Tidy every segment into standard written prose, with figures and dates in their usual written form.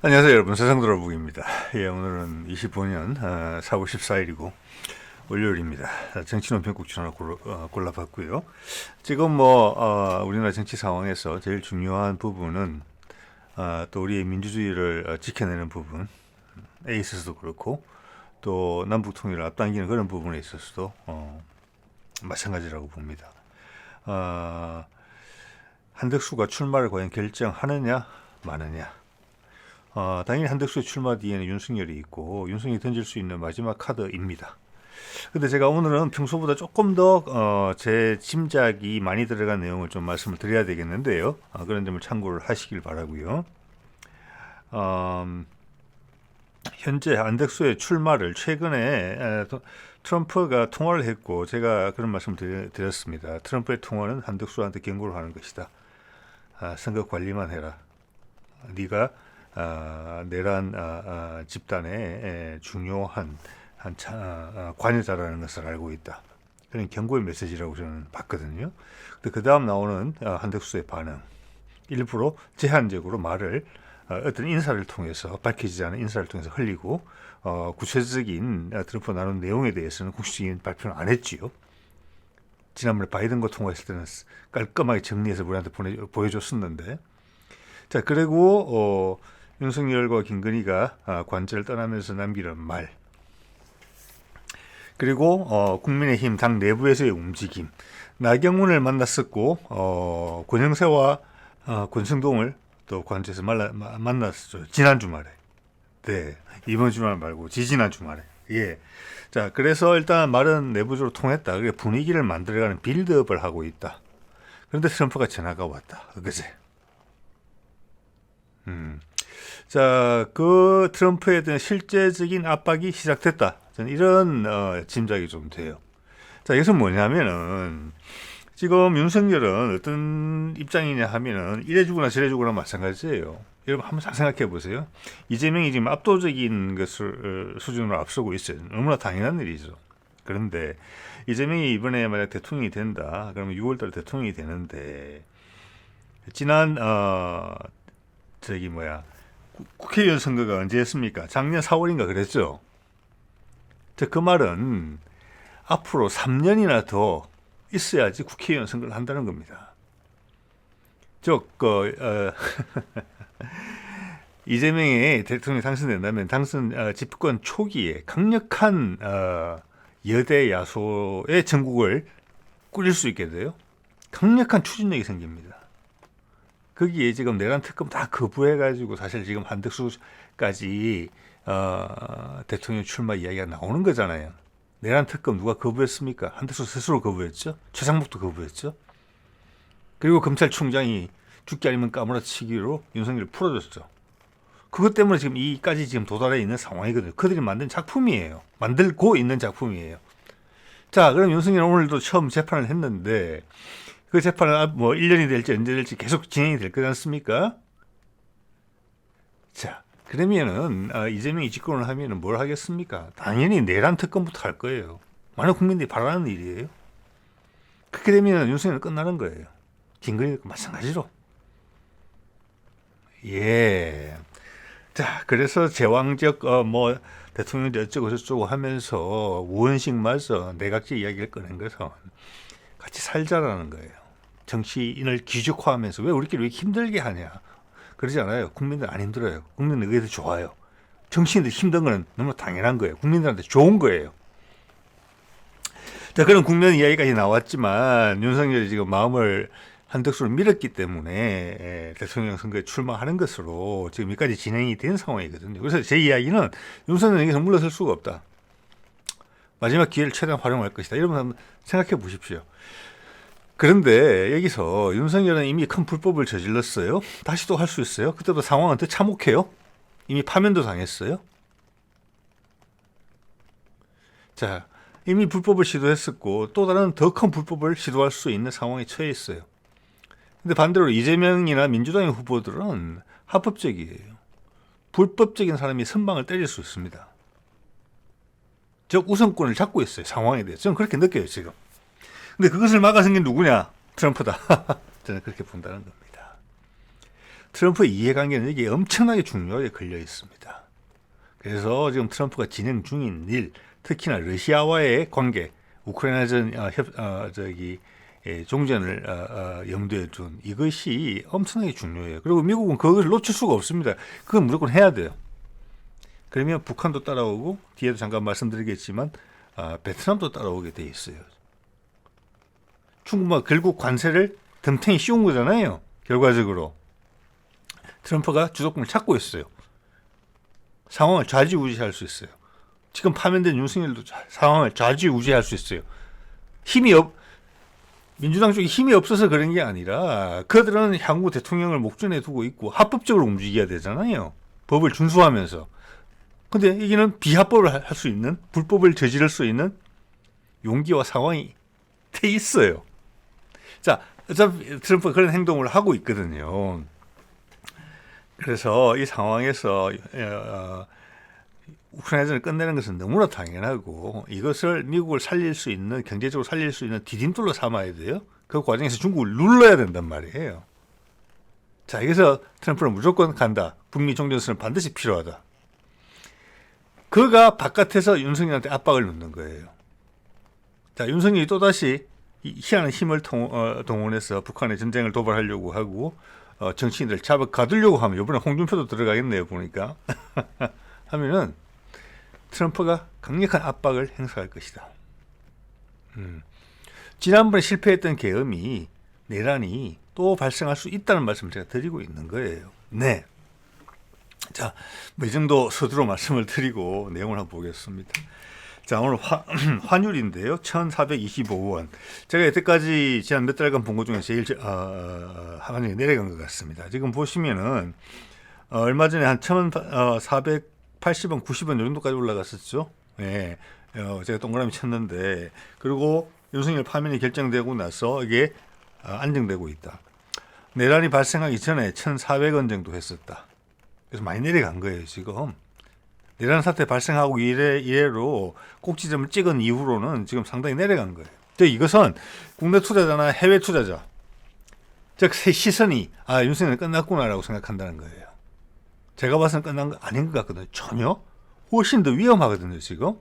안녕하세요 여러분, 세상돌아보기입니다. 예, 오늘은 25년 4월 14일이고 월요일입니다. 정치논평국 하나 골라봤고요. 지금 우리나라 정치 상황에서 제일 중요한 부분은 또 우리의 민주주의를 지켜내는 부분에 있어서도 그렇고, 또 남북 통일을 앞당기는 그런 부분에 있어서도 마찬가지라고 봅니다. 한덕수가 출마를 과연 결정하느냐 마느냐. 당연히 한덕수의 출마 뒤에는 윤석열이 있고, 윤석열이 던질 수 있는 마지막 카드입니다. 근데 제가 오늘은 평소보다 조금 더 제 짐작이 많이 들어간 내용을 좀 말씀을 드려야 되겠는데요. 그런 점을 참고를 하시길 바라고요. 현재 한덕수의 출마를 최근에 트럼프가 통화를 했고, 제가 그런 말씀을 드렸습니다. 트럼프의 통화는 한덕수한테 경고를 하는 것이다. 선거 관리만 해라. 네가 내란 집단의 중요한 관여자라는 것을 알고 있다. 그런 경고의 메시지라고 저는 봤거든요. 근데 그 다음 나오는 한덕수의 반응, 일부러 제한적으로 말을 어떤 인사를 통해서, 밝혀지지 않은 인사를 통해서 흘리고, 구체적인 트럼프 나눈 내용에 대해서는 공식적인 발표는 안 했지요. 지난번에 바이든과 통화했을 때는 깔끔하게 정리해서 우리한테 보여줬었는데, 자, 그리고 윤석열과 김건희가 관저를 떠나면서 남기는 말, 그리고 국민의힘 당 내부에서의 움직임, 나경원을 만났었고, 권영세와 권성동을 또 관저에서 만났었죠. 지난 주말에. 네, 이번 주말 말고 지지난 주말에. 예. 자, 그래서 일단 말은 내부적으로 통했다. 그게 분위기를 만들어가는 빌드업을 하고 있다. 그런데 트럼프가 전화가 왔다. 그제. 자, 그 트럼프에 대한 실제적인 압박이 시작됐다. 저는 이런 짐작이 좀 돼요. 자, 이것은 뭐냐면은, 지금 윤석열은 어떤 입장이냐 하면은 이래주거나 저래주거나 마찬가지예요. 여러분 한번 잘 생각해 보세요. 이재명이 지금 압도적인 것을 수준으로 앞서고 있어요. 너무나 당연한 일이죠. 그런데 이재명이 이번에 만약 대통령이 된다, 그러면 6월달 대통령이 되는데, 지난 국회의원 선거가 언제였습니까? 작년 4월인가 그랬죠. 그 말은 앞으로 3년이나 더 있어야지 국회의원 선거를 한다는 겁니다. 이재명이 대통령이 당선된다면 집권 초기에 강력한 여대 야소의 전국을 꾸릴 수 있게 돼요. 강력한 추진력이 생깁니다. 거기에 지금 내란 특검 다 거부해가지고 사실 지금 한덕수까지 대통령 출마 이야기가 나오는 거잖아요. 내란 특검 누가 거부했습니까? 한덕수 스스로 거부했죠. 최상목도 거부했죠. 그리고 검찰총장이 죽기 아니면 까무라치기로 윤석열을 풀어줬죠. 그것 때문에 지금 이까지 지금 도달해 있는 상황이거든요. 그들이 만든 작품이에요. 만들고 있는 작품이에요. 자, 그럼 윤석열 오늘도 처음 재판을 했는데, 그 재판은 1년이 될지 언제 될지 계속 진행이 될 거지 않습니까? 자, 그러면은 이재명이 집권을 하면은 뭘 하겠습니까? 당연히 내란 특검부터 할 거예요. 많은 국민들이 바라는 일이에요. 그렇게 되면 윤석열은 끝나는 거예요. 김건희도 마찬가지로. 예. 자, 그래서 제왕적 대통령이 어쩌고 저쩌고 하면서 우원식 말서 내각제 이야기를 꺼낸 것은 같이 살자라는 거예요. 정치인을 기죽화하면서 왜 우리끼리 왜 힘들게 하냐. 그러지 않아요. 국민들 안 힘들어요. 국민들 의회도 좋아요. 정치인들 힘든 건 너무 당연한 거예요. 국민들한테 좋은 거예요. 자, 그런 국면 이야기까지 나왔지만 윤석열이 지금 마음을 한덕수를 밀었기 때문에 대통령 선거에 출마하는 것으로 지금 여기까지 진행이 된 상황이거든요. 그래서 제 이야기는 윤석열은 여기서 물러설 수가 없다. 마지막 기회를 최대한 활용할 것이다. 여러분 한번 생각해 보십시오. 그런데 여기서 윤석열은 이미 큰 불법을 저질렀어요. 다시 또 할 수 있어요. 그때도 상황은 더 참혹해요. 이미 파면도 당했어요. 자, 이미 불법을 시도했었고 또 다른 더 큰 불법을 시도할 수 있는 상황에 처해 있어요. 근데 반대로 이재명이나 민주당의 후보들은 합법적이에요. 불법적인 사람이 선방을 때릴 수 있습니다. 즉 우선권을 잡고 있어요. 상황에 대해서. 저는 그렇게 느껴요, 지금. 근데 그것을 막아선 게 누구냐? 트럼프다. 저는 그렇게 본다는 겁니다. 트럼프의 이해관계는 이게 엄청나게 중요하게 걸려 있습니다. 그래서 지금 트럼프가 진행 중인 일, 특히나 러시아와의 관계, 우크라이나전 종전을 염두에 둔 이것이 엄청나게 중요해요. 그리고 미국은 그것을 놓칠 수가 없습니다. 그건 무조건 해야 돼요. 그러면 북한도 따라오고 뒤에도 잠깐 말씀드리겠지만 베트남도 따라오게 돼 있어요. 중국만 결국 관세를 덤탱이 씌운 거잖아요. 결과적으로 트럼프가 주도권을 찾고 있어요. 상황을 좌지우지할 수 있어요. 지금 파면된 윤석열도 상황을 좌지우지할 수 있어요. 민주당 쪽에 힘이 없어서 그런 게 아니라 그들은 향후 대통령을 목전에 두고 있고 합법적으로 움직여야 되잖아요. 법을 준수하면서. 근데 이게는 비합법을 할 수 있는, 불법을 저지를 수 있는 용기와 상황이 돼 있어요. 자, 어차피 트럼프가 그런 행동을 하고 있거든요. 그래서 이 상황에서 우크라이나전을 끝내는 것은 너무나 당연하고 이것을 미국을 살릴 수 있는, 경제적으로 살릴 수 있는 디딤돌로 삼아야 돼요. 그 과정에서 중국을 눌러야 된단 말이에요. 자, 여기서 트럼프는 무조건 간다. 북미 종전선은 반드시 필요하다. 그가 바깥에서 윤석열한테 압박을 넣는 거예요. 자, 윤석열이 또다시 희한한 힘을 동원해서 북한의 전쟁을 도발하려고 하고 정치인들 잡아 가두려고 하면 이번에 홍준표도 들어가겠네요. 보니까 하면은 트럼프가 강력한 압박을 행사할 것이다. 지난번에 실패했던 계엄이, 내란이 또 발생할 수 있다는 말씀을 제가 드리고 있는 거예요. 네. 자, 뭐 이 정도 서두로 말씀을 드리고 내용을 한번 보겠습니다. 자, 오늘 환율인데요. 1,425원. 제가 여태까지 지난 몇 달간 본 것 중에 제일 환율이 내려간 것 같습니다. 지금 보시면은 얼마 전에 한 1,480원, 90원 정도까지 올라갔었죠. 예. 제가 동그라미 쳤는데, 그리고 윤석열 파면이 결정되고 나서 이게 안정되고 있다. 내란이 발생하기 전에 1,400원 정도 했었다. 그래서 많이 내려간 거예요, 지금. 내란 사태 발생하고 이래로 꼭지점을 찍은 이후로는 지금 상당히 내려간 거예요. 이것은 국내 투자자나 해외 투자자, 즉 시선이 윤석열이 끝났구나라고 생각한다는 거예요. 제가 봐서는 끝난 거 아닌 것 같거든요. 전혀. 훨씬 더 위험하거든요, 지금.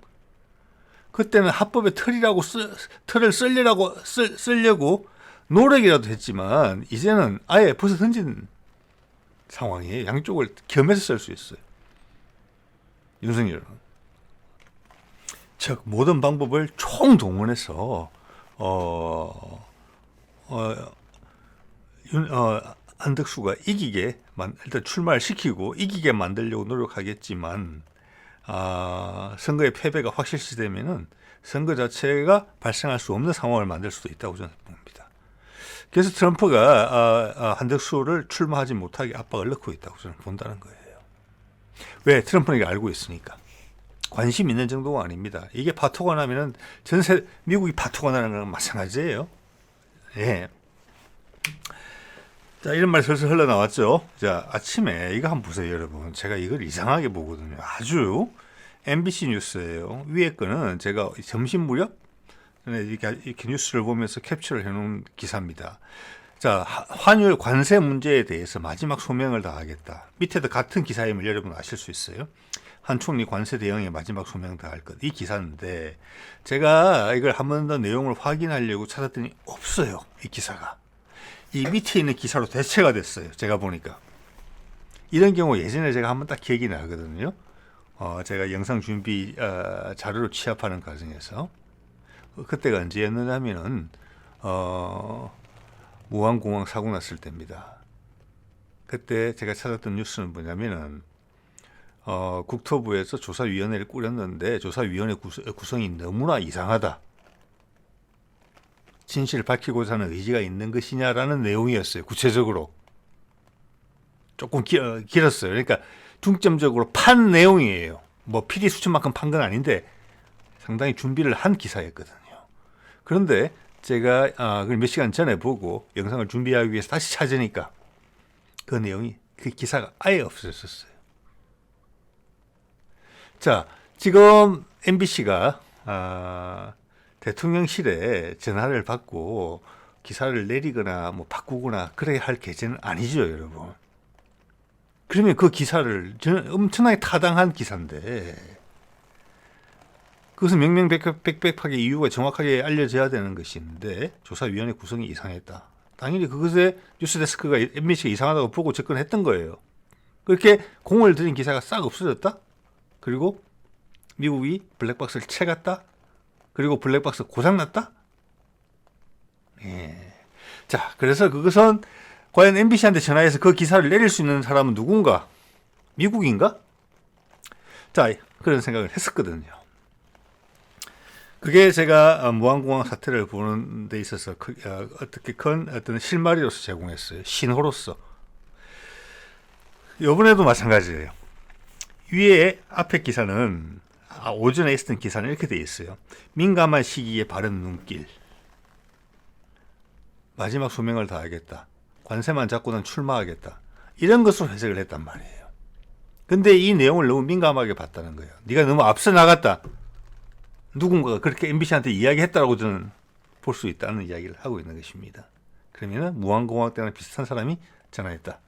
그때는 합법의 틀을 쓰려고 노력이라도 했지만 이제는 아예 벗어 던진 상황이에요. 양쪽을 겸해서 쓸 수 있어요. 윤석열은. 즉 모든 방법을 총동원해서 한덕수가 이기게 일단 출마를 시키고 이기게 만들려고 노력하겠지만 선거의 패배가 확실시되면은 선거 자체가 발생할 수 없는 상황을 만들 수도 있다고 저는 봅니다. 그래서 트럼프가 한덕수를 출마하지 못하게 압박을 넣고 있다고 저는 본다는 거예요. 왜? 트럼프는 이게 알고 있으니까. 관심 있는 정도가 아닙니다. 이게 파토가 나면은 미국이 파토가 나는 거랑 마찬가지예요. 예. 자, 이런 말이 슬슬 흘러나왔죠. 자, 아침에 이거 한번 보세요, 여러분. 제가 이걸 이상하게 보거든요. 아주 MBC 뉴스예요. 위에 거는 제가 점심 무렵 이렇게 뉴스를 보면서 캡처를 해놓은 기사입니다. 자, 환율 관세 문제에 대해서 마지막 소명을 다하겠다. 밑에도 같은 기사임을 여러분 아실 수 있어요. 한 총리 관세 대응에 마지막 소명 다할 것. 이 기사인데 제가 이걸 한 번 더 내용을 확인하려고 찾았더니 없어요. 이 기사가. 이 밑에 있는 기사로 대체가 됐어요. 제가 보니까. 이런 경우 예전에 제가 한번 딱 기억이 나거든요. 제가 영상 준비 자료를 취합하는 과정에서. 그때가 언제였느냐면은 무안공항 사고 났을 때입니다. 그때 제가 찾았던 뉴스는 뭐냐면은 국토부에서 조사위원회를 꾸렸는데 조사위원회 구성이 너무나 이상하다. 진실을 밝히고자 하는 의지가 있는 것이냐라는 내용이었어요. 구체적으로. 조금 길었어요. 그러니까 중점적으로 판 내용이에요. 뭐 PD 수첩만큼 판 건 아닌데 상당히 준비를 한 기사였거든요. 그런데 제가 몇 시간 전에 보고 영상을 준비하기 위해서 다시 찾으니까 그 내용이, 그 기사가 아예 없어졌어요. 자, 지금 MBC가 대통령실에 전화를 받고 기사를 내리거나 뭐 바꾸거나 그래야 할 계제는 아니죠, 여러분. 그러면 그 기사를 엄청나게 타당한 기사인데 그것은 명명백백하게 이유가 정확하게 알려져야 되는 것인데 조사위원회 구성이 이상했다. 당연히 그것에 뉴스데스크가 MBC가 이상하다고 보고 접근했던 거예요. 그렇게 공을 들인 기사가 싹 없어졌다. 그리고 미국이 블랙박스를 채갔다. 그리고 블랙박스 고장났다. 예. 자, 그래서 그것은 과연 MBC한테 전화해서 그 기사를 내릴 수 있는 사람은 누군가? 미국인가? 자, 그런 생각을 했었거든요. 그게 제가 무한공항 사태를 보는 데 있어서 어떻게 큰 어떤 실마리로서 제공했어요. 신호로서. 이번에도 마찬가지예요. 위에 앞에 기사는 오전에 있었던 기사는 이렇게 돼 있어요. 민감한 시기에 바른 눈길. 마지막 소명을 다하겠다. 관세만 잡고 난 출마하겠다. 이런 것으로 해석을 했단 말이에요. 근데 이 내용을 너무 민감하게 봤다는 거예요. 네가 너무 앞서 나갔다. 누군가가 그렇게 MBC한테 이야기했다라고 저는 볼 수 있다는 이야기를 하고 있는 것입니다. 그러면 무한공항 때랑 비슷한 사람이 전화했다.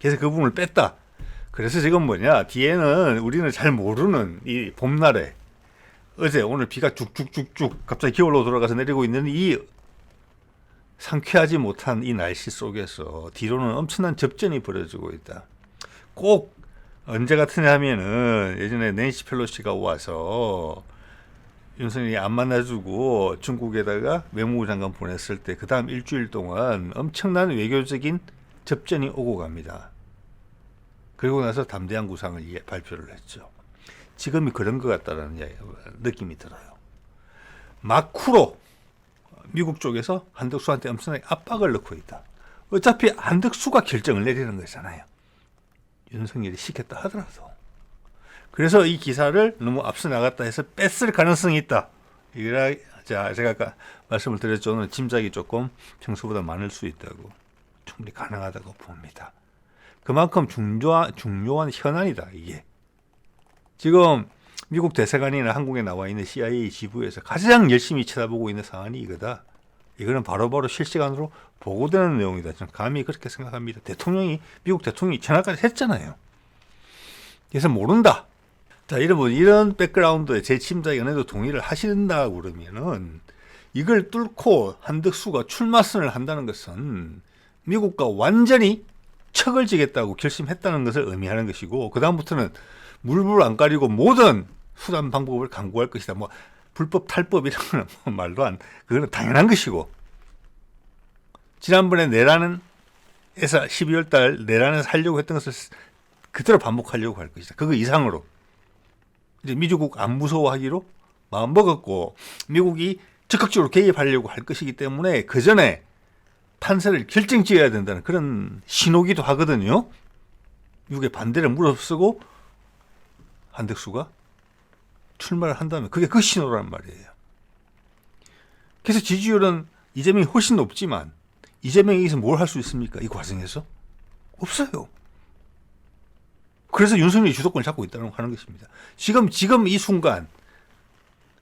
그래서 그 부분을 뺐다. 그래서 지금 뭐냐, 뒤에는 우리는 잘 모르는 이 봄날에 어제 오늘 비가 쭉쭉쭉쭉 갑자기 겨울로 돌아가서 내리고 있는 이 상쾌하지 못한 이 날씨 속에서 뒤로는 엄청난 접전이 벌어지고 있다. 꼭 언제 같으냐 하면은 예전에 낸시 펠로시가 와서 윤석열이 안 만나주고 중국에다가 외무부 장관 보냈을 때 그 다음 일주일 동안 엄청난 외교적인 접전이 오고 갑니다. 그리고 나서 담대한 구상을 발표를 했죠. 지금이 그런 것 같다는 느낌이 들어요. 마쿠로 미국 쪽에서 한덕수한테 엄청나게 압박을 넣고 있다. 어차피 한덕수가 결정을 내리는 거잖아요. 윤석열이 시켰다 하더라도. 그래서 이 기사를 너무 앞서 나갔다 해서 뺐을 가능성이 있다. 제가 아까 말씀을 드렸죠. 오늘 짐작이 조금 평소보다 많을 수 있다고. 충분히 가능하다고 봅니다. 그만큼 중요한 현안이다, 이게. 지금 미국 대사관이나 한국에 나와 있는 CIA 지부에서 가장 열심히 쳐다보고 있는 사안이 이거다. 이거는 바로바로 실시간으로 보고되는 내용이다. 저는 감히 그렇게 생각합니다. 미국 대통령이 전화까지 했잖아요. 그래서 모른다. 자, 이런 백그라운드에 제 짐작이 어느 정도 동의를 하신다고 그러면은 이걸 뚫고 한덕수가 출마선을 한다는 것은 미국과 완전히 척을 지겠다고 결심했다는 것을 의미하는 것이고, 그다음부터는 물불 안 가리고 모든 수단 방법을 강구할 것이다. 뭐 불법 탈법 이런 거는 뭐 말도 안, 그거는 당연한 것이고, 지난번에 내란에서 12월 달 내란에서 하려고 했던 것을 그대로 반복하려고 할 것이다. 그거 이상으로. 이제 미국 안 무서워하기로 마음 먹었고, 미국이 적극적으로 개입하려고 할 것이기 때문에 그 전에 판세를 결정지어야 된다는 그런 신호기도 하거든요. 미국의 반대를 무릅쓰고 한덕수가 출마를 한다면 그게 그 신호란 말이에요. 그래서 지지율은 이재명이 훨씬 높지만 이재명이 여기서 뭘 할 수 있습니까? 이 과정에서? 없어요. 그래서 윤석열이 주도권을 잡고 있다는 하는 것입니다. 지금 이 순간,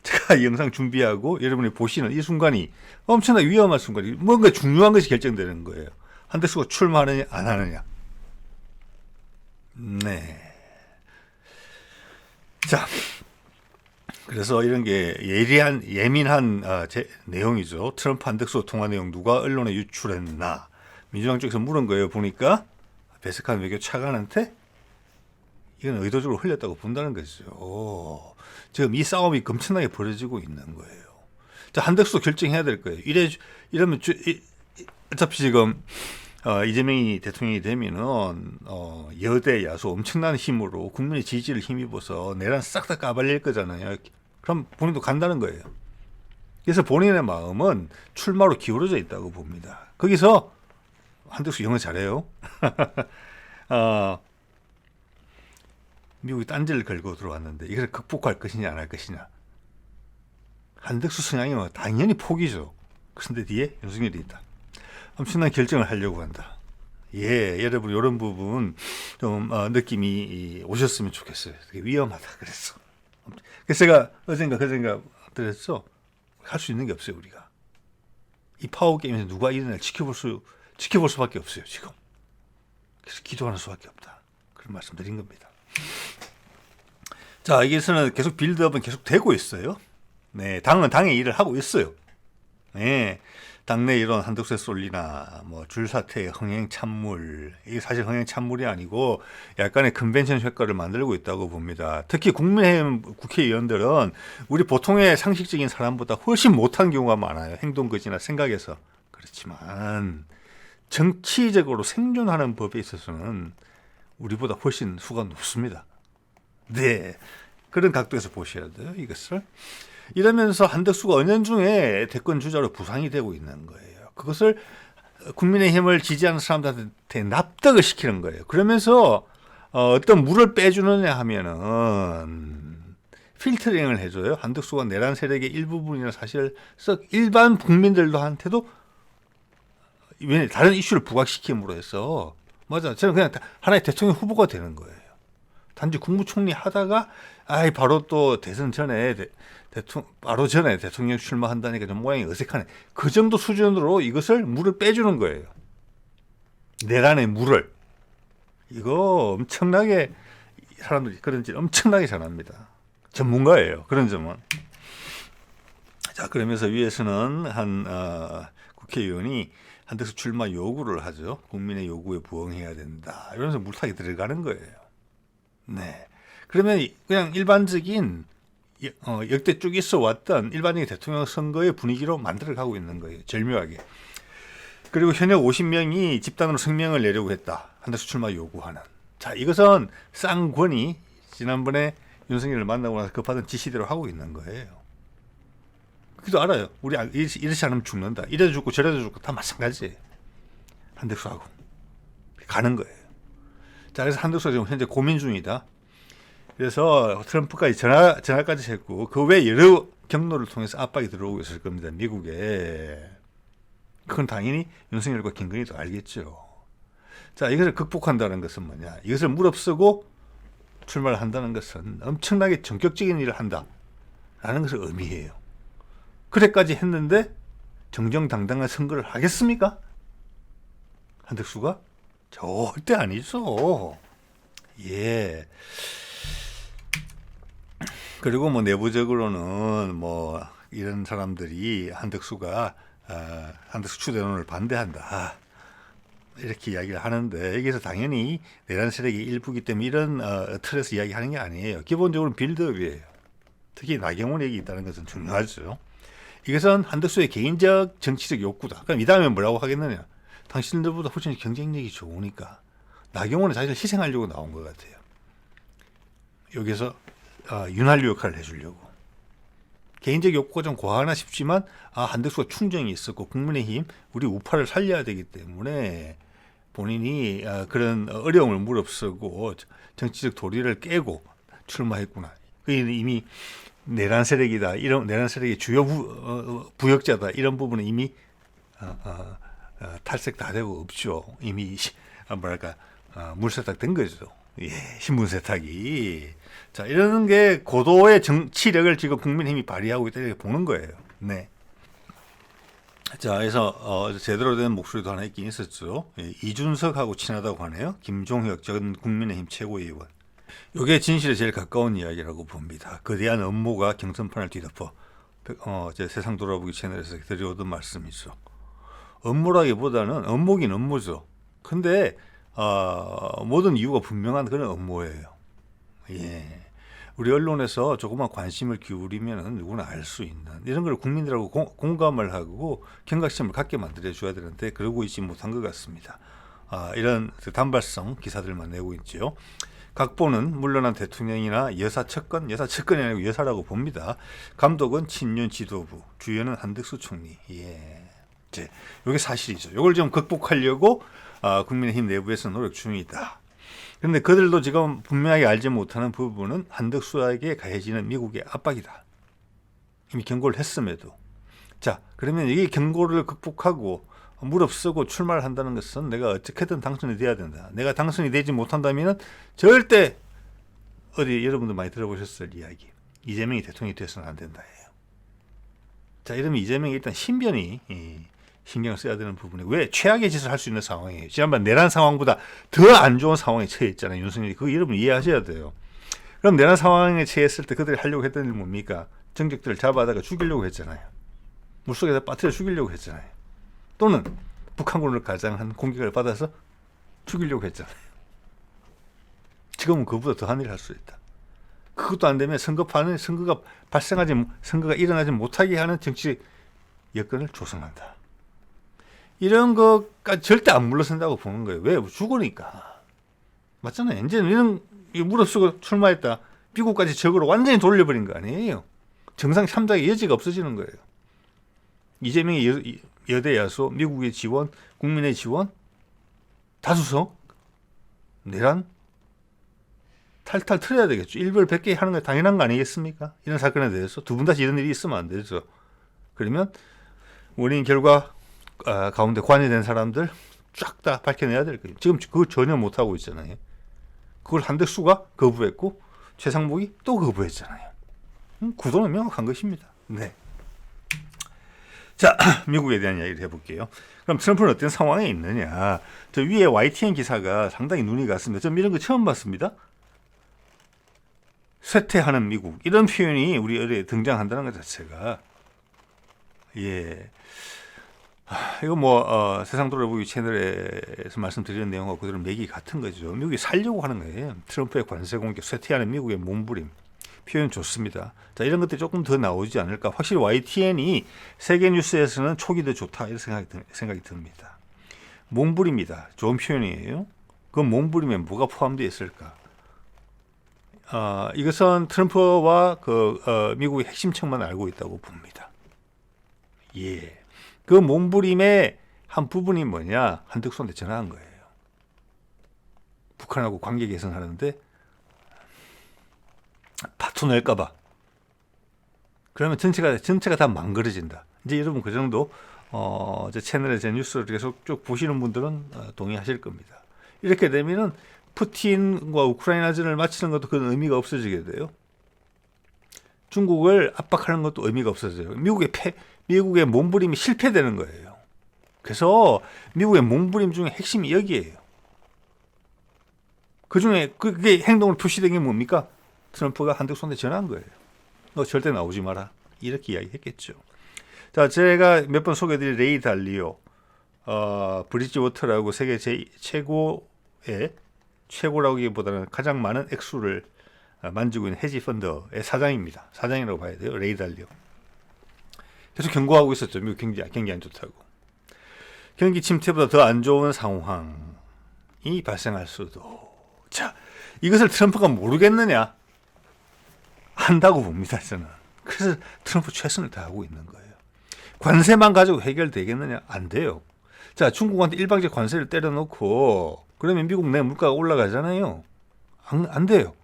제가 이 영상 준비하고 여러분이 보시는 이 순간이 엄청나게 위험한 순간이, 뭔가 중요한 것이 결정되는 거예요. 한덕수가 출마하느냐 안 하느냐. 네. 자, 그래서 이런 게 예민한 내용이죠. 트럼프 한덕수 통화 내용 누가 언론에 유출했나. 민주당 쪽에서 물은 거예요. 보니까 배석한 외교 차관한테 이건 의도적으로 흘렸다고 본다는 거죠. 지금 이 싸움이 엄청나게 벌어지고 있는 거예요. 자, 한덕수 결정해야 될 거예요. 이러면 어차피 지금 이재명이 대통령이 되면은 여대 야수 엄청난 힘으로 국민의 지지를 힘입어서 내란 싹 다 까발릴 거잖아요. 그럼 본인도 간다는 거예요. 그래서 본인의 마음은 출마로 기울어져 있다고 봅니다. 거기서 한덕수 영어 잘해요. 미국이 딴지를 걸고 들어왔는데 이걸 극복할 것이냐 안 할 것이냐. 한덕수 성향이 당연히 포기죠. 그런데 뒤에 윤석열이 있다. 엄청난 결정을 하려고 한다. 예, 여러분 이런 부분 좀 느낌이 오셨으면 좋겠어요. 되게 위험하다 그랬어. 그래서 제가 어젠가 그젠가 드렸죠. 할 수 있는 게 없어요, 우리가. 이 파워 게임에서 누가 이런 날 지켜볼 수밖에 없어요, 지금. 그래서 기도하는 수밖에 없다. 그런 말씀드린 겁니다. 자, 여기서는 계속 빌드업은 계속 되고 있어요. 네, 당은 당의 일을 하고 있어요. 네, 당내 이런 한덕수의 쏠리나 뭐 줄사태의 흥행 찬물, 이게 사실 흥행 찬물이 아니고 약간의 컨벤션 효과를 만들고 있다고 봅니다. 특히 국민의힘 국회의원들은 우리 보통의 상식적인 사람보다 훨씬 못한 경우가 많아요. 행동거지나 생각에서. 그렇지만 정치적으로 생존하는 법에 있어서는 우리보다 훨씬 수가 높습니다. 네, 그런 각도에서 보셔야 돼요, 이것을. 이러면서 한덕수가 은연중에 대권 주자로 부상이 되고 있는 거예요. 그것을 국민의힘을 지지하는 사람들한테 납득을 시키는 거예요. 그러면서 어떤 물을 빼주느냐 하면은 필터링을 해줘요. 한덕수가 내란 세력의 일부분이나 사실 일반 국민들한테도 다른 이슈를 부각시킴으로 해서 맞아. 저는 그냥 하나의 대통령 후보가 되는 거예요. 단지 국무총리 하다가 바로 또 대선 전에 바로 전에 대통령 출마한다니까 좀 모양이 어색하네. 그 정도 수준으로 이것을 물을 빼주는 거예요. 내란의 물을. 이거 엄청나게 사람들이 그런 질 엄청나게 잘합니다. 전문가예요. 그런 점은. 자, 그러면서 위에서는 국회의원이 한덕수 출마 요구를 하죠. 국민의 요구에 부응해야 된다. 이러면서 물타기 들어가는 거예요. 네. 그러면 그냥 일반적인 역대 쭉 있어 왔던 일반적인 대통령 선거의 분위기로 만들어가고 있는 거예요. 절묘하게. 그리고 현역 50명이 집단으로 성명을 내려고 했다. 한덕수 출마 요구하는. 자, 이것은 쌍권이 지난번에 윤석열을 만나고 나서 그 받은 지시대로 하고 있는 거예요. 그도 알아요. 우리 이렇지 않으면 죽는다. 이래도 죽고 저래도 죽고 다 마찬가지예요. 한덕수하고. 가는 거예요. 자, 그래서 한덕수가 지금 현재 고민 중이다. 그래서 트럼프까지 전화까지 했고 그 외 여러 경로를 통해서 압박이 들어오고 있을 겁니다. 미국에. 그건 당연히 윤석열과 김건희도 알겠죠. 자, 이것을 극복한다는 것은 뭐냐. 이것을 무릅쓰고 출마를 한다는 것은 엄청나게 전격적인 일을 한다라는 것을 의미해요. 그래까지 했는데 정정당당한 선거를 하겠습니까? 한덕수가? 절대 아니죠. 예. 그리고 뭐 내부적으로는 뭐 이런 사람들이 한덕수 추대론을 반대한다. 이렇게 이야기를 하는데 여기서 당연히 내란 세력의 일부기 때문에 이런 틀에서 이야기하는 게 아니에요. 기본적으로 빌드업이에요. 특히 나경원 얘기 있다는 것은 중요하죠. 이것은 한덕수의 개인적 정치적 욕구다. 그럼 이 다음에 뭐라고 하겠느냐. 당신들보다 훨씬 경쟁력이 좋으니까. 나경원은 자신을 희생하려고 나온 것 같아요. 여기서 윤활유 역할을 해주려고. 개인적 욕구가 좀 과하나 싶지만 한덕수가 충정이 있었고 국민의힘 우리 우파를 살려야 되기 때문에 본인이 그런 어려움을 무릅쓰고 정치적 도리를 깨고 출마했구나. 그게 이미 내란 세력이다. 이런 내란 세력의 주요 부역자다. 이런 부분은 이미 탈색 다 되고 없죠. 이미 물세탁 된 거죠. 예, 신분 세탁이. 자, 이런 게 고도의 정치력을 지금 국민의힘이 발휘하고 있다 이렇게 보는 거예요. 네. 자, 그래서 제대로 된 목소리도 하나 있긴 있었죠. 예, 이준석하고 친하다고 하네요. 김종혁 전 국민의힘 최고위원. 이게 진실에 제일 가까운 이야기라고 봅니다. 거대한 음모가 경선판을 뒤덮어 제 세상 돌아보기 채널에서 드려오던 말씀이죠. 음모라기보다는 음모긴 음모죠. 근데 모든 이유가 분명한 그런 음모예요. 예. 우리 언론에서 조금만 관심을 기울이면 누구나 알 수 있는 이런 걸 국민들하고 공감을 하고 경각심을 갖게 만들어줘야 되는데 그러고 있지 못한 것 같습니다. 이런 단발성 기사들만 내고 있죠. 각본은 물러난 대통령이나 여사 측근이 아니고 여사라고 봅니다. 감독은 친윤 지도부, 주연은 한덕수 총리. 예. 이게 사실이죠. 이걸 좀 극복하려고 국민의힘 내부에서 노력 중이다. 그런데 그들도 지금 분명하게 알지 못하는 부분은 한덕수에게 가해지는 미국의 압박이다. 이미 경고를 했음에도. 자, 그러면 이 경고를 극복하고 무릅쓰고 출마를 한다는 것은 내가 어떻게든 당선이 돼야 된다. 내가 당선이 되지 못한다면 절대 여러분들 많이 들어보셨을 이야기. 이재명이 대통령이 돼서는 안 된다. 자, 이러면 이재명이 일단 신경을 써야 되는 부분이 왜 최악의 짓을 할 수 있는 상황이에요. 지난번 내란 상황보다 더 안 좋은 상황에 처해 있잖아요. 윤석열이 그 여러분 이해하셔야 돼요. 그럼 내란 상황에 처했을 때 그들이 하려고 했던 일 뭡니까? 정적들을 잡아다가 죽이려고 했잖아요. 물속에다 빠뜨려 죽이려고 했잖아요. 또는 북한군을 가장한 공격을 받아서 죽이려고 했잖아요. 지금은 그보다 더한 일을 할 수 있다. 그것도 안 되면 선거가 일어나지 못하게 하는 정치 여건을 조성한다. 이런 것까지 절대 안 물러선다고 보는 거예요. 왜? 죽으니까. 맞잖아요. 이제는 이런 무릅쓰고 출마했다. 미국까지 적으로 완전히 돌려버린 거 아니에요. 정상 참작의 여지가 없어지는 거예요. 이재명의 여대 야수, 미국의 지원, 국민의 지원, 다수성, 내란, 탈탈 틀어야 되겠죠. 일벌백계 하는 게 당연한 거 아니겠습니까? 이런 사건에 대해서 두 분 다시 이런 일이 있으면 안 되죠. 그러면 원인 결과 가운데 관여된 사람들 쫙 다 밝혀내야 될 거예요. 지금 그거 전혀 못하고 있잖아요. 그걸 한덕수가 거부했고 최상목이 또 거부했잖아요. 구도는 명확한 것입니다. 네. 자, 미국에 대한 이야기를 해볼게요. 그럼 트럼프는 어떤 상황에 있느냐. 저 위에 YTN 기사가 상당히 눈이 갔습니다. 좀 이런 거 처음 봤습니다. 쇠퇴하는 미국. 이런 표현이 우리 어디에 등장한다는 것 자체가 예. 이거 세상 돌아보기 채널에서 말씀드리는 내용과 그대로 맥이 같은 거죠. 미국이 살려고 하는 거예요. 트럼프의 관세 공격, 쇠퇴하는 미국의 몸부림. 표현 좋습니다. 자, 이런 것들이 조금 더 나오지 않을까. 확실히 YTN이 세계 뉴스에서는 촉이 더 좋다. 이런 생각이 듭니다. 몸부림이다. 좋은 표현이에요. 그 몸부림에 뭐가 포함되어 있을까? 이것은 트럼프와 미국의 핵심층만 알고 있다고 봅니다. 예. 그 몸부림의 한 부분이 뭐냐? 한덕수한테 전화한 거예요. 북한하고 관계 개선하는데 파토 낼까봐. 그러면 전체가 다 망가져진다. 이제 여러분 그 정도 제 채널에 제 뉴스를 계속 쭉 보시는 분들은 동의하실 겁니다. 이렇게 되면은 푸틴과 우크라이나전을 마치는 것도 그런 의미가 없어지게 돼요. 중국을 압박하는 것도 의미가 없어져요. 미국의 몸부림이 실패되는 거예요. 그래서 미국의 몸부림 중에 핵심이 여기에요. 그 중에 그게 행동으로 표시된 게 뭡니까? 트럼프가 한덕수한테 전화한 거예요. 너 절대 나오지 마라. 이렇게 이야기했겠죠. 자, 제가 몇 번 소개해드린 레이 달리오, 브리지워터라고 세계 최고라기보다는 가장 많은 액수를 만지고 있는 헤지 펀드의 사장입니다. 사장이라고 봐야 돼요. 레이 달리오. 계속 경고하고 있었죠. 미국 경기 안 좋다고. 경기 침체보다 더 안 좋은 상황이 발생할 수도. 자, 이것을 트럼프가 모르겠느냐? 한다고 봅니다, 저는. 그래서 트럼프 최선을 다하고 있는 거예요. 관세만 가지고 해결되겠느냐? 안 돼요. 자, 중국한테 일방적 관세를 때려놓고 그러면 미국 내 물가가 올라가잖아요. 안 돼요.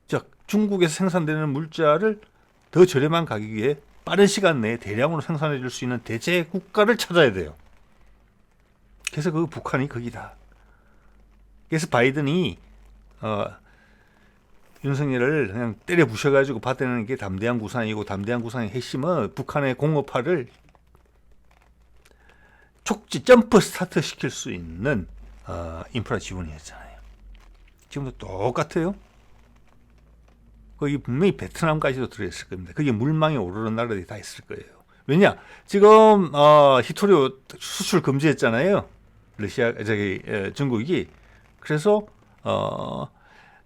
자, 중국에서 생산되는 물자를 더 저렴한 가격에 빠른 시간 내에 대량으로 생산해 줄 수 있는 대체 국가를 찾아야 돼요. 그래서 그 북한이 거기다. 그래서 바이든이 윤석열을 그냥 때려 부셔가지고 받아내는 게 담대한 구상이고, 담대한 구상의 핵심은 북한의 공업화를 촉지 점프 스타트 시킬 수 있는 인프라 지원이었잖아요. 지금도 똑같아요. 거기 분명히 베트남까지도 들어있을 겁니다. 거기 물망에 오르는 나라들이 다 있을 거예요. 왜냐? 지금 히토리오 수출 금지했잖아요. 중국이. 그래서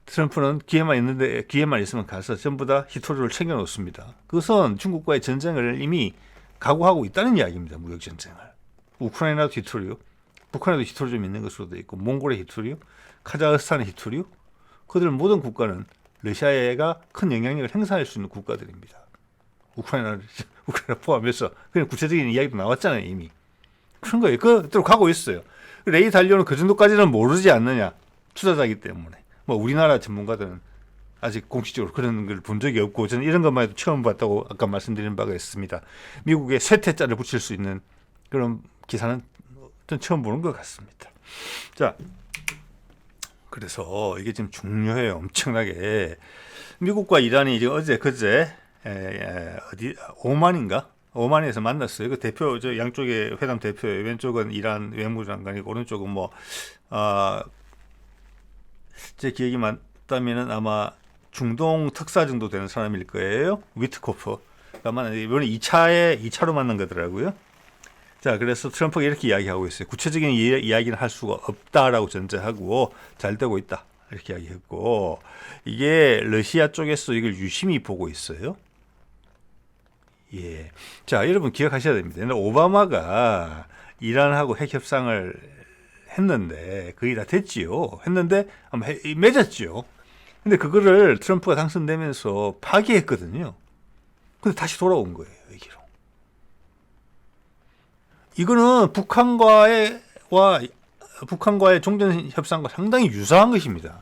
트럼프는 기회만 있으면 가서 전부 다 히토리오를 챙겨놓습니다. 그것은 중국과의 전쟁을 이미 각오하고 있다는 이야기입니다. 무역 전쟁을. 우크라이나도 히토리오, 북한에도 히토리오 좀 있는 것으로도 있고, 몽골의 히토리오, 카자흐스탄의 히토리오. 그들 모든 국가는 러시아가 큰 영향력을 행사할 수 있는 국가들입니다. 우크라이나 포함해서. 그냥 구체적인 이야기도 나왔잖아요, 이미. 그런 거예요. 그대로 가고 있어요. 레이 달리오는 그 정도까지는 모르지 않느냐. 투자자이기 때문에. 우리나라 전문가들은 아직 공식적으로 그런 걸 본 적이 없고, 저는 이런 것만 해도 처음 봤다고 아까 말씀드린 바가 있습니다. 미국에 쇠퇴자를 붙일 수 있는 그런 기사는 전 처음 보는 것 같습니다. 자, 그래서 이게 지금 중요해요. 엄청나게. 미국과 이란이 이제 그제 오만인가? 오만에서 만났어요. 그 대표 저 양쪽의 회담 대표예요. 왼쪽은 이란 외무장관이고 오른쪽은 뭐 제 기억이 맞다면은 아마 중동 특사 정도 되는 사람일 거예요. 위트코프. 아마 이번에 2차로 만난 거더라고요. 자, 그래서 트럼프가 이렇게 이야기하고 있어요. 구체적인 이야기는 할 수가 없다라고 전제하고 잘 되고 있다. 이렇게 이야기했고, 이게 러시아 쪽에서 이걸 유심히 보고 있어요. 예. 자, 여러분 기억하셔야 됩니다. 옛날 오바마가 이란하고 핵 협상을 했는데 거의 다 됐지요. 했는데 아마 맺었지요. 근데 그거를 트럼프가 당선되면서 파기했거든요. 근데 다시 돌아온 거예요, 여기로. 이거는 북한과의 종전 협상과 상당히 유사한 것입니다.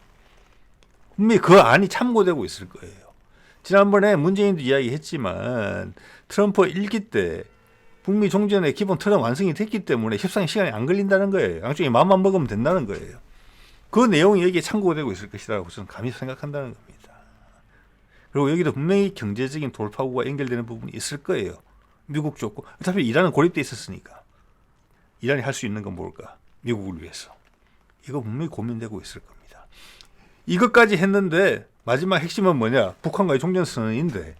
분명히 그 안이 참고되고 있을 거예요. 지난번에 문재인도 이야기했지만 트럼프 1기 때 북미 종전의 기본 틀은 완성이 됐기 때문에 협상에 시간이 안 걸린다는 거예요. 양쪽이 마음만 먹으면 된다는 거예요. 그 내용이 여기에 참고되고 있을 것이라고 저는 감히 생각한다는 겁니다. 그리고 여기도 분명히 경제적인 돌파구가 연결되는 부분이 있을 거예요. 미국 좋고 어차피 이란은 고립돼 있었으니까 이란이 할 수 있는 건 뭘까? 미국을 위해서. 이거 분명히 고민되고 있을 겁니다. 이것까지 했는데 마지막 핵심은 뭐냐? 북한과의 종전선언인데,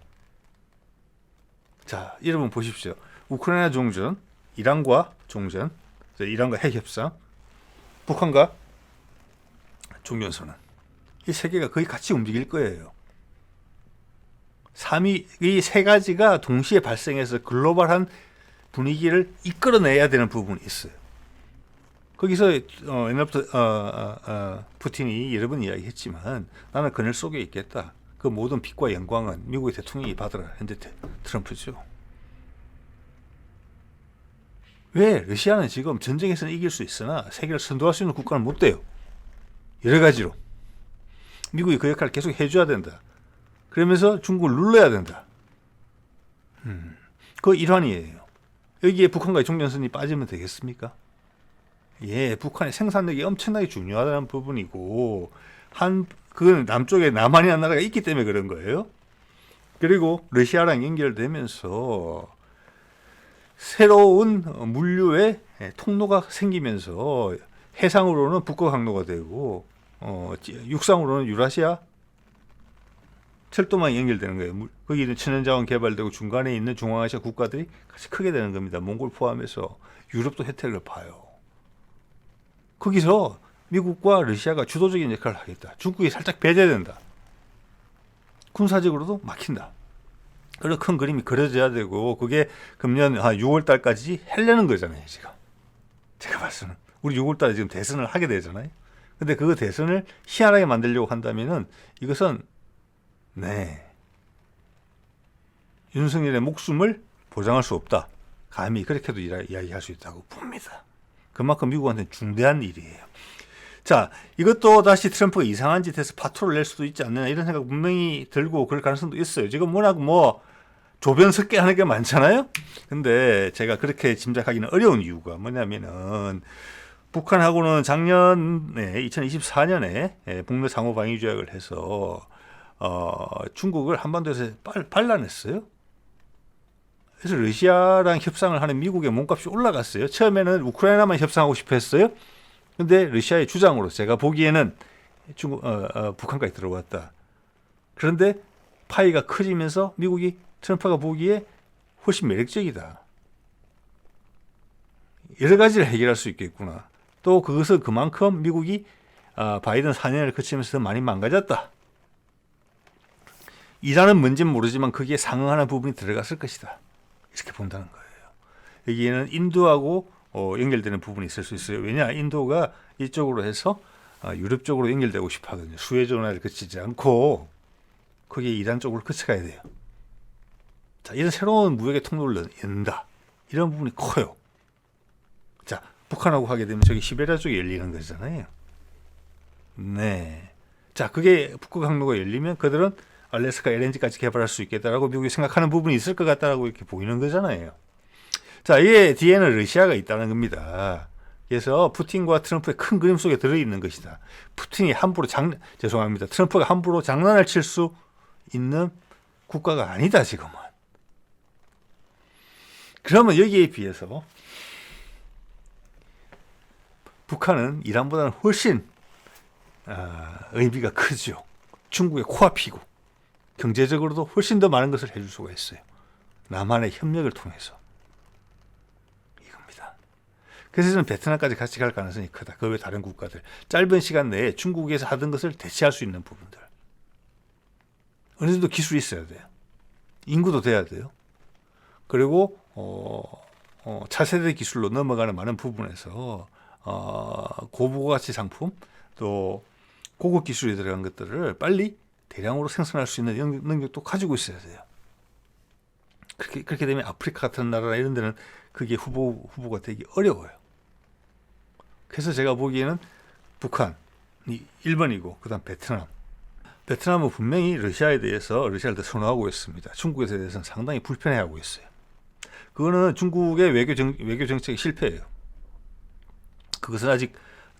자, 여러분 보십시오. 우크라이나 종전, 이란과 종전, 이란과 핵협상, 북한과 종전선언. 이 세 개가 거의 같이 움직일 거예요. 이 세 가지가 동시에 발생해서 글로벌한 분위기를 이끌어내야 되는 부분이 있어요. 거기서 옛날부터 푸틴이 여러 번 이야기했지만 나는 그늘 속에 있겠다. 그 모든 빛과 영광은 미국의 대통령이 받으라. 현재 트럼프죠. 왜? 러시아는 지금 전쟁에서는 이길 수 있으나 세계를 선도할 수 있는 국가는 못 돼요. 여러 가지로. 미국이 그 역할을 계속 해줘야 된다. 그러면서 중국을 눌러야 된다. 그 일환이에요. 여기에 북한과의 종전선이 빠지면 되겠습니까? 예, 북한의 생산력이 엄청나게 중요하다는 부분이고, 그 남쪽에 남한이라는 나라가 있기 때문에 그런 거예요. 그리고 러시아랑 연결되면서 새로운 물류의 통로가 생기면서 해상으로는 북극 항로가 되고, 육상으로는 유라시아 철도망이 연결되는 거예요. 거기는 천연자원 개발되고 중간에 있는 중앙아시아 국가들이 같이 크게 되는 겁니다. 몽골 포함해서 유럽도 혜택을 봐요. 거기서 미국과 러시아가 주도적인 역할을 하겠다. 중국이 살짝 배제된다. 군사적으로도 막힌다. 그런 큰 그림이 그려져야 되고 그게 금년 6월 달까지 하려는 거잖아요. 지금 제가 봤을 때는 우리 6월 달에 지금 대선을 하게 되잖아요. 근데 그 대선을 희한하게 만들려고 한다면은 이것은 윤석열의 목숨을 보장할 수 없다. 감히 그렇게도 이야기할 수 있다고 봅니다. 그만큼 미국한테는 중대한 일이에요. 자, 이것도 다시 트럼프가 이상한 짓 해서 파토를 낼 수도 있지 않느냐 이런 생각 분명히 들고 그럴 가능성도 있어요. 지금 워낙 조변 섞게 하는 게 많잖아요. 근데 제가 그렇게 짐작하기는 어려운 이유가 뭐냐면은 북한하고는 작년에 2024년에 북러 상호 방위 조약을 해서 중국을 한반도에서 반란했어요. 그래서 러시아랑 협상을 하는 미국의 몸값이 올라갔어요. 처음에는 우크라이나만 협상하고 싶어 했어요. 근데 러시아의 주장으로 제가 보기에는 북한까지 들어왔다. 그런데 파이가 커지면서 미국이 트럼프가 보기에 훨씬 매력적이다. 여러 가지를 해결할 수 있겠구나. 또 그것은 그만큼 미국이 바이든 4년을 거치면서 더 많이 망가졌다. 이란은 뭔지는 모르지만 거기에 상응하는 부분이 들어갔을 것이다. 이렇게 본다는 거예요. 여기에는 인도하고 연결되는 부분이 있을 수 있어요. 왜냐? 인도가 이쪽으로 해서 유럽 쪽으로 연결되고 싶어 하거든요. 수에즈 운하를 거치지 않고 거기에 이란 쪽으로 거쳐가야 돼요. 자, 이런 새로운 무역의 통로를 연다. 이런 부분이 커요. 자, 북한하고 하게 되면 저기 시베리아 쪽에 열리는 거잖아요. 네. 자, 그게 북극 항로가 열리면 그들은 알래스카 LNG까지 개발할 수 있겠다라고 미국이 생각하는 부분이 있을 것 같다라고 이렇게 보이는 거잖아요. 자, 이 뒤에는 러시아가 있다는 겁니다. 그래서 푸틴과 트럼프의 큰 그림 속에 들어있는 것이다. 푸틴이 트럼프가 함부로 장난을 칠 수 있는 국가가 아니다, 지금은. 그러면 여기에 비해서 북한은 이란보다는 훨씬 의미가 크죠. 중국의 코앞이고 경제적으로도 훨씬 더 많은 것을 해줄 수가 있어요. 남한의 협력을 통해서. 이겁니다. 그래서 저는 베트남까지 같이 갈 가능성이 크다. 그 외 다른 국가들. 짧은 시간 내에 중국에서 하던 것을 대체할 수 있는 부분들. 어느 정도 기술이 있어야 돼요. 인구도 돼야 돼요. 그리고 차세대 기술로 넘어가는 많은 부분에서 고부가치 상품 또 고급 기술이 들어간 것들을 빨리 대량으로 생산할 수 있는 능력도 가지고 있어야 돼요. 그렇게 되면 아프리카 같은 나라나 이런 데는 그게 후보가 되기 어려워요. 그래서 제가 보기에는 북한이 1번이고 그다음 베트남은 분명히 러시아에 대해서 러시아를 더 선호하고 있습니다. 중국에 대해서는 상당히 불편해하고 있어요. 그거는 중국의 외교 정책의 실패예요. 그것은 아직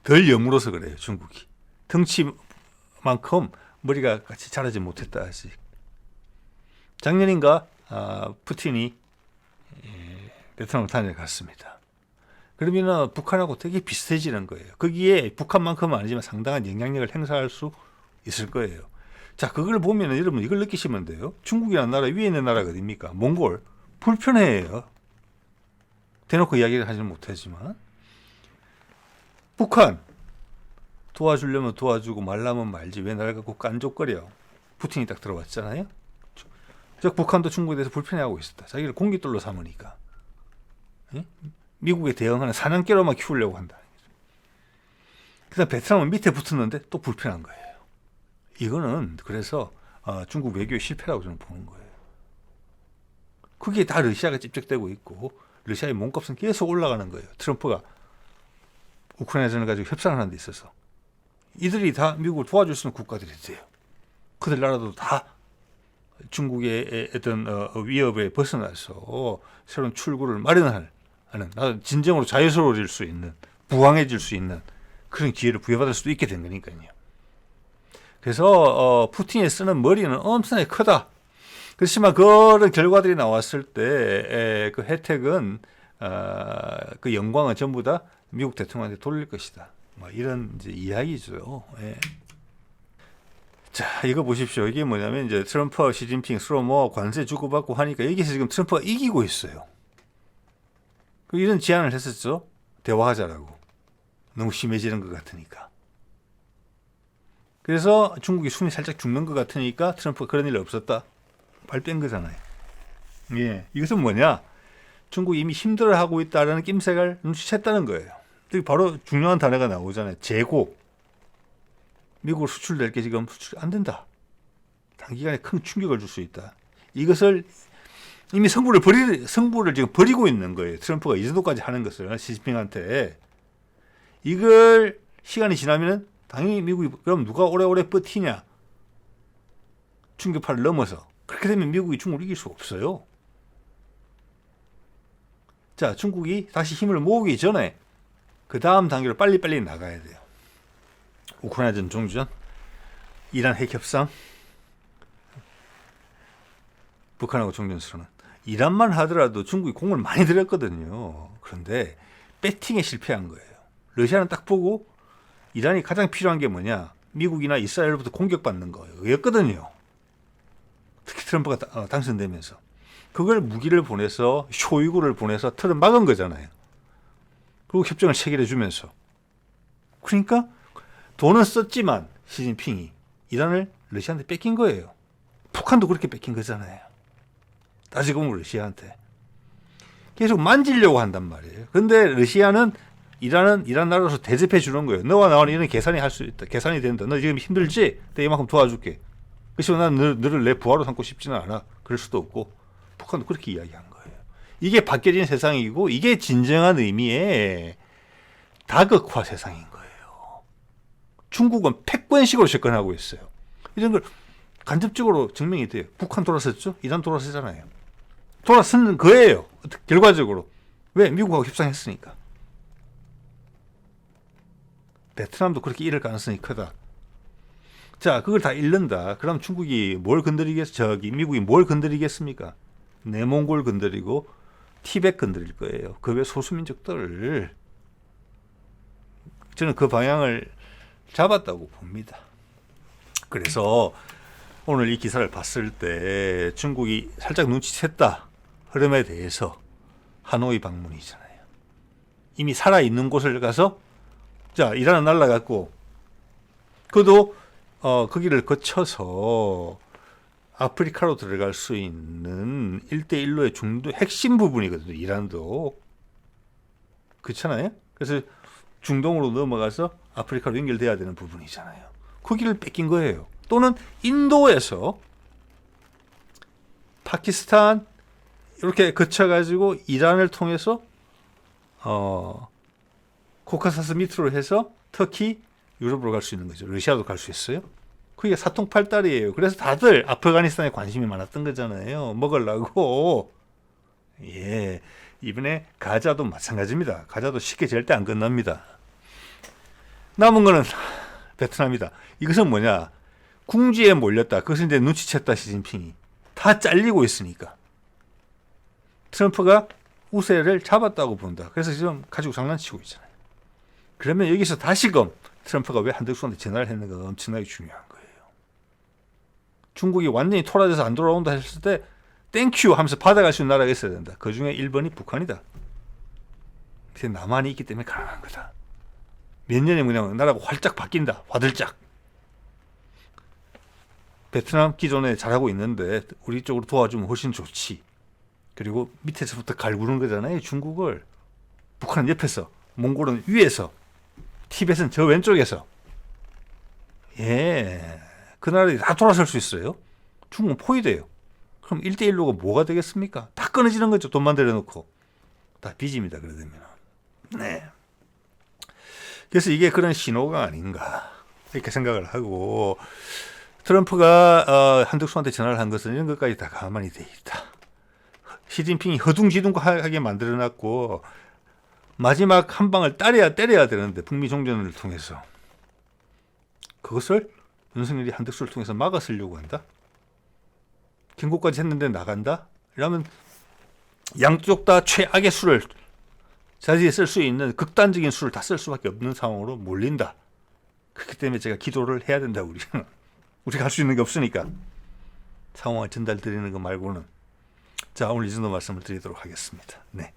덜 여물어서 그래요. 중국이 덩치만큼 머리가 같이 자라지 못했다 아직. 작년인가 푸틴이 베트남을 다녀갔습니다. 그러면 북한하고 되게 비슷해지는 거예요. 거기에 북한만큼은 아니지만 상당한 영향력을 행사할 수 있을 거예요. 자, 그걸 보면 여러분 이걸 느끼시면 돼요. 중국이라는 나라 위에 있는 나라가 어딥니까? 몽골. 불편해요. 대놓고 이야기를 하지는 못하지만 북한 도와주려면 도와주고 말라면 말지 왜 나를 갖고 깐족거려. 푸틴이 딱 들어왔잖아요. 즉 북한도 중국에 대해서 불편해하고 있었다. 자기를 공깃돌로 삼으니까. 예? 미국에 대응하는 사냥개로만 키우려고 한다. 그다음 베트남은 밑에 붙었는데 또 불편한 거예요. 이거는 그래서 중국 외교의 실패라고 저는 보는 거예요. 그게 다 러시아가 집적되고 있고 러시아의 몸값은 계속 올라가는 거예요. 트럼프가 우크라이나전을 가지고 협상하는 데 있어서 이들이 다 미국을 도와줄 수 있는 국가들이 돼요. 그들 나라도 다 중국의 어떤 위협에 벗어나서 새로운 출구를 마련하는 진정으로 자유스러워질 수 있는 부강해질 수 있는 그런 기회를 부여받을 수도 있게 된 거니까요. 그래서 푸틴이 쓰는 머리는 엄청나게 크다. 그렇지만 그런 결과들이 나왔을 때 그 혜택은 그 영광은 전부 다 미국 대통령한테 돌릴 것이다. 뭐 이런 이제 이야기죠. 예. 자, 이거 보십시오. 이게 뭐냐면 이제 트럼프와 시진핑 서로 뭐 관세 주고받고 하니까 여기서 지금 트럼프가 이기고 있어요. 이런 제안을 했었죠. 대화하자라고. 너무 심해지는 것 같으니까. 그래서 중국이 숨이 살짝 죽는 것 같으니까 트럼프가 그런 일 없었다. 발 뺀 거잖아요. 예, 이것은 뭐냐? 중국이 이미 힘들어하고 있다는 낌새를 눈치챘다는 거예요. 여기 바로 중요한 단어가 나오잖아요. 재고. 미국으로 수출될 게 지금 수출이 안 된다. 단기간에 큰 충격을 줄 수 있다. 이것을 이미 성부를 지금 버리고 있는 거예요. 트럼프가 이 정도까지 하는 것을 시진핑한테. 이걸 시간이 지나면은 당연히 미국이 그럼 누가 오래오래 버티냐? 충격파를 넘어서. 그렇게 되면 미국이 중국을 이길 수 없어요. 자, 중국이 다시 힘을 모으기 전에 그 다음 단계로 빨리빨리 나가야 돼요. 우크라이나전 종전, 이란 핵협상, 북한하고 종전선언. 이란만 하더라도 중국이 공을 많이 들였거든요. 그런데 배팅에 실패한 거예요. 러시아는 딱 보고 이란이 가장 필요한 게 뭐냐? 미국이나 이스라엘로부터 공격받는 거였거든요. 특히 트럼프가 당선되면서. 그걸 무기를 보내서 쇼이구를 보내서 틀을 막은 거잖아요. 그리고 협정을 체결해 주면서. 그러니까 돈은 썼지만 시진핑이 이란을 러시아한테 뺏긴 거예요. 북한도 그렇게 뺏긴 거잖아요. 따지고 보면 러시아한테. 계속 만지려고 한단 말이에요. 그런데 러시아는 이란 나라로서 대접해 주는 거예요. 너와 나와는 이런 계산이 할 수 있다. 계산이 된다. 너 지금 힘들지? 내가 이만큼 도와줄게. 그렇지만 난 너를 내 부하로 삼고 싶지는 않아. 그럴 수도 없고. 북한도 그렇게 이야기한 거예요. 이게 바뀌어진 세상이고 이게 진정한 의미의 다극화 세상인 거예요. 중국은 패권식으로 접근하고 있어요. 이런 걸 간접적으로 증명이 돼요. 북한 돌아섰죠? 이란 돌아서잖아요. 돌아서는 거예요. 결과적으로. 왜? 미국하고 협상했으니까. 베트남도 그렇게 이럴 가능성이 크다. 자, 그걸 다 잃는다. 그럼 중국이 뭘 건드리겠어? 미국이 뭘 건드리겠습니까? 내몽골 건드리고 티벳 건드릴 거예요. 그 외 소수민족들을. 저는 그 방향을 잡았다고 봅니다. 그래서 오늘 이 기사를 봤을 때 중국이 살짝 눈치챘다 흐름에 대해서 하노이 방문이잖아요. 이미 살아있는 곳을 가서 자 이란은 날라갔고 그도 그 길을 거쳐서 아프리카로 들어갈 수 있는 1대1로의 중도 핵심 부분이거든요. 이란도 그렇잖아요. 그래서 중동으로 넘어가서 아프리카로 연결돼야 되는 부분이잖아요. 그 길을 뺏긴 거예요. 또는 인도에서 파키스탄 이렇게 거쳐가지고 이란을 통해서 코카사스 밑으로 해서 터키, 유럽으로 갈 수 있는 거죠. 러시아도 갈 수 있어요. 그게 사통팔달이에요. 그래서 다들 아프가니스탄에 관심이 많았던 거잖아요. 먹으려고. 예, 이번에 가자도 마찬가지입니다. 가자도 쉽게 절대 안 끝납니다. 남은 거는 베트남이다. 이것은 뭐냐? 궁지에 몰렸다. 그것은 이제 눈치챘다. 시진핑이. 다 잘리고 있으니까. 트럼프가 우세를 잡았다고 본다. 그래서 지금 가지고 장난치고 있잖아요. 그러면 여기서 다시금 트럼프가 왜 한덕수한테 전화를 했는가 엄청나게 중요한 거예요. 중국이 완전히 토라져서 안 돌아온다 했을 때 땡큐 하면서 받아갈 수 있는 나라가 있어야 된다. 그중에 1번이 북한이다. 그래서 남한이 있기 때문에 가능한 거다. 몇 년에 그냥 나라가 활짝 바뀐다. 화들짝. 베트남 기존에 잘하고 있는데 우리 쪽으로 도와주면 훨씬 좋지. 그리고 밑에서부터 갈구는 거잖아요. 중국을. 북한은 옆에서, 몽골은 위에서, 티벳은 저 왼쪽에서. 예, 그 나라들이 다 돌아설 수 있어요. 중국은 포위돼요. 그럼 1대1로가 뭐가 되겠습니까? 다 끊어지는 거죠. 돈만 들여놓고. 다 빚입니다. 그러면. 네. 그래서 이게 그런 신호가 아닌가 이렇게 생각을 하고 트럼프가 한덕수한테 전화를 한 것은 이런 것까지 다 가만히 돼 있다. 시진핑이 허둥지둥하게 만들어놨고 마지막 한 방을 때려야 되는데 북미 종전을 통해서 그것을 윤석열이 한덕수를 통해서 막아쓰려고 한다. 경고까지 했는데 나간다. 이러면 양쪽 다 최악의 수를 자기에 쓸 수 있는 극단적인 수를 다 쓸 수밖에 없는 상황으로 몰린다. 그렇기 때문에 제가 기도를 해야 된다. 우리가 할 수 있는 게 없으니까 상황을 전달드리는 거 말고는. 자, 오늘 이 정도 말씀을 드리도록 하겠습니다. 네.